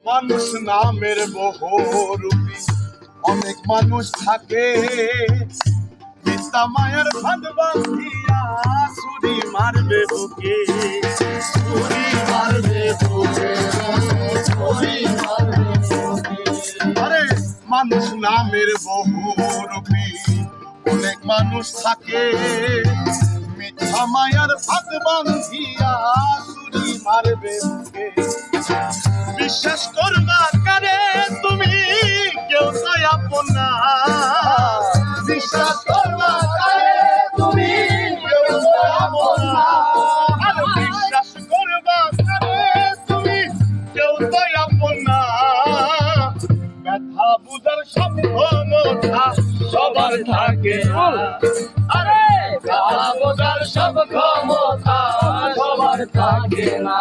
মানুষ নামের বহুরূপী অনেক মানুষ থাকে, পিতা মায়ের ফাঁদ বাঁধিয়া ছুরি মারবে বুকে, ছুরি মারবে বুকে, ছুরি মারবে বুকে। আরে মানুষ নামের বহুরূপী অনেক মানুষ থাকে, মিথ্যা মায়ার ফাঁদ বাঁধিয়া ছুরি মারবে বুকে। বিশ্বাস করবা কারে তুমি, কেউ তো আপন না। বিশ্বাস করবা কারে তুমি, কেউ তো আপন না। আর বিশ্বাস করবা কারে তুমি, কেউ তো আপন না। ব্যথা বুঝার সব ক্ষমতা সবার থাকে না। আরে ব্যথা বুঝার সব ক্ষমতা সবার থাকে না।